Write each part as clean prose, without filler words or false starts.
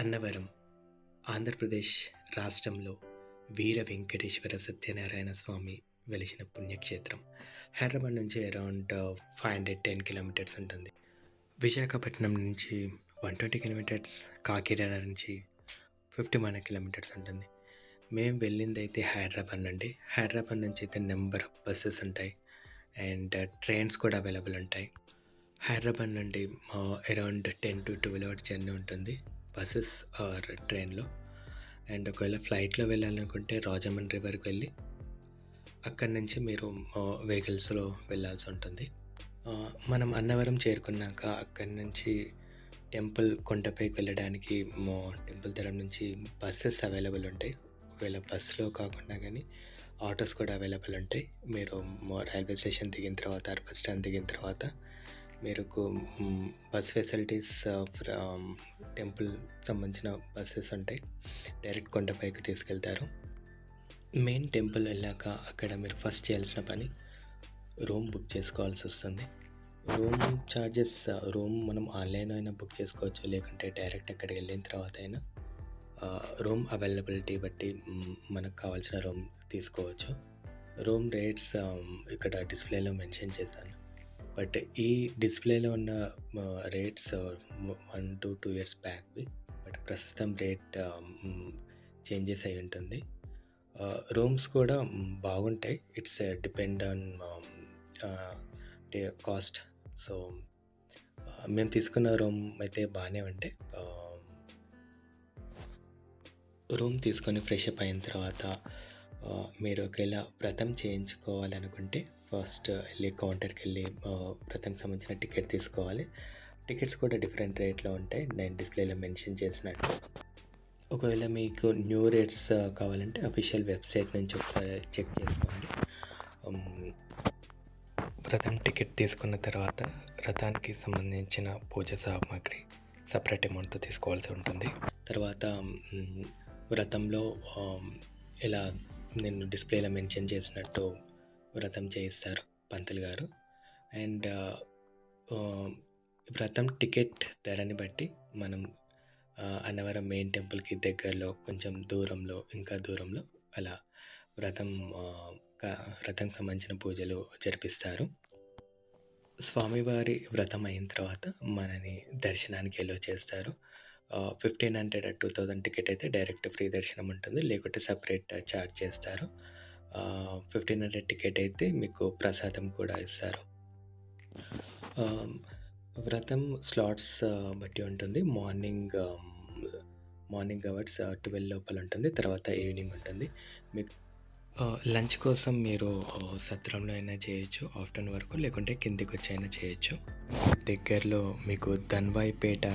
అన్నవరం ఆంధ్రప్రదేశ్ రాష్ట్రంలో వీర వెంకటేశ్వర సత్యనారాయణ స్వామి వెలిసిన పుణ్యక్షేత్రం. హైదరాబాద్ నుంచి అరౌండ్ 510 కిలోమీటర్స్ ఉంటుంది. విశాఖపట్నం నుంచి 120 కిలోమీటర్స్, కాకినాడ నుంచి 51 కిలోమీటర్స్ ఉంటుంది. మేము వెళ్ళింది అయితే హైదరాబాద్ నుంచి అయితే నెంబర్ ఆఫ్ బస్సెస్ ఉంటాయి అండ్ ట్రైన్స్ కూడా అవైలబుల్ ఉంటాయి. హైదరాబాద్ నుండి అరౌండ్ 10 to 12 అవర్స్ జర్నీ ఉంటుంది బస్సెస్ ఆర్ ట్రైన్లో. అండ్ ఒకవేళ ఫ్లైట్లో వెళ్ళాలనుకుంటే రాజమండ్రి రివర్కి వెళ్ళి అక్కడి నుంచి మీరు వెహికల్స్లో వెళ్ళాల్సి ఉంటుంది. మనం అన్నవరం చేరుకున్నాక అక్కడి నుంచి టెంపుల్ కొండపైకి వెళ్ళడానికి టెంపుల్ దగ్గర నుంచి బస్సెస్ అవైలబుల్ ఉంటాయి. ఒకవేళ బస్సులో కాకుండా కానీ ఆటోస్ కూడా అవైలబుల్ ఉంటాయి. మీరు రైల్వే స్టేషన్ దిగిన తర్వాత బస్ స్టాండ్ దిగిన తర్వాత మీరు బస్ ఫెసిలిటీస్ టెంపుల్ సంబంధించిన బస్సెస్ ఉంటాయి, డైరెక్ట్ కొండపైకి తీసుకెళ్తారు. మెయిన్ టెంపుల్ వెళ్ళాక అక్కడ మీరు ఫస్ట్ చేయాల్సిన పని రూమ్ బుక్ చేసుకోవాల్సి వస్తుంది. రూమ్ మనం ఆన్లైన్ అయినా బుక్ చేసుకోవచ్చు, లేకుంటే డైరెక్ట్ అక్కడికి వెళ్ళిన తర్వాత అయినా రూమ్ అవైలబిలిటీ బట్టి మనకు కావాల్సిన రూమ్ తీసుకోవచ్చు. రూమ్ రేట్స్ ఇక్కడ డిస్ప్లేలో మెన్షన్ చేశాను. బట్ ఈ డిస్ప్లేలో ఉన్న రేట్స్ 1 to 2 years బ్యాక్వి. బట్ ప్రస్తుతం రేట్ చేంజెస్ అయి ఉంటుంది. రూమ్స్ కూడా బాగుంటాయి. It's depend on cost. So మేము తీసుకున్న రూమ్ అయితే బాగానే ఉంటాయి. రూమ్ తీసుకొని ఫ్రెష్ అప్ అయిన తర్వాత మీరు ఒకవేళ వ్రతం చేయించుకోవాలనుకుంటే ఫస్ట్ వెళ్ళి కౌంటర్కి వెళ్ళి వ్రతంకి సంబంధించిన టికెట్ తీసుకోవాలి. టికెట్స్ కూడా డిఫరెంట్ రేట్లో ఉంటాయి, నేను డిస్ప్లేలో మెన్షన్ చేసినట్టు. ఒకవేళ మీకు న్యూ రేట్స్ కావాలంటే అఫీషియల్ వెబ్సైట్ నుంచి ఒకసారి చెక్ చేసుకోండి. వ్రతం టికెట్ తీసుకున్న తర్వాత వ్రతానికి సంబంధించిన పూజ సామాగ్రి సపరేట్ అమౌంట్తో తీసుకోవాల్సి ఉంటుంది. తర్వాత వ్రతంలో ఇలా నేను డిస్ప్లేలో మెన్షన్ చేసినట్టు వ్రతం చేయిస్తారు పంతులు గారు. అండ్ వ్రతం టికెట్ ధరని బట్టి మనం అన్నవరం మెయిన్ టెంపుల్కి దగ్గరలో కొంచెం దూరంలో ఇంకా దూరంలో అలా వ్రతం సంబంధించిన పూజలు జరిపిస్తారు. స్వామివారి వ్రతం అయిన తర్వాత మనని దర్శనానికి ఎలో చేస్తారు. 1500 2000 టికెట్ అయితే డైరెక్ట్ ఫ్రీ దర్శనం ఉంటుంది, లేకుంటే సపరేట్ ఛార్జ్ చేస్తారు. 1500 టికెట్ అయితే మీకు ప్రసాదం కూడా ఇస్తారు. వ్రతం స్లాట్స్ బట్టి ఉంటుంది. మార్నింగ్ అవర్స్ 12 లోపల ఉంటుంది, తర్వాత ఈవినింగ్ ఉంటుంది. మీకు లంచ్ కోసం మీరు సత్రంలో అయినా చేయొచ్చు ఆఫ్టర్నూన్ వరకు, లేకుంటే కిందికి వచ్చి అయినా చేయొచ్చు. దగ్గరలో మీకు ధన్వాయిపేట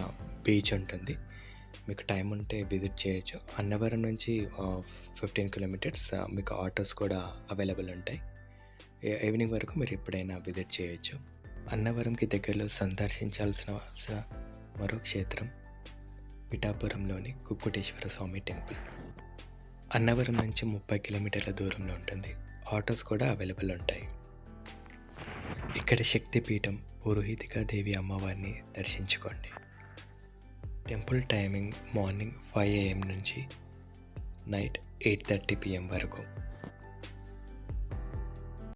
బీచ్ ఉంటుంది, మీకు టైం ఉంటే విజిట్ చేయొచ్చు. అన్నవరం నుంచి 15 కిలోమీటర్స్, మీకు ఆటోస్ కూడా అవైలబుల్ ఉంటాయి. ఈవినింగ్ వరకు మీరు ఎప్పుడైనా విజిట్ చేయొచ్చు. అన్నవరంకి దగ్గరలో సందర్శించాల్సిన మరో క్షేత్రం పిఠాపురంలోని కుక్కుటేశ్వర స్వామి టెంపుల్. అన్నవరం నుంచి 30 కిలోమీటర్ల దూరంలో ఉంటుంది. ఆటోస్ కూడా అవైలబుల్ ఉంటాయి. ఇక్కడ శక్తిపీఠం పురోహితికాదేవి అమ్మవారిని దర్శించుకోండి. టెంపుల్ టైమింగ్ మార్నింగ్ 5 AM నుంచి నైట్ 8:30 PM వరకు.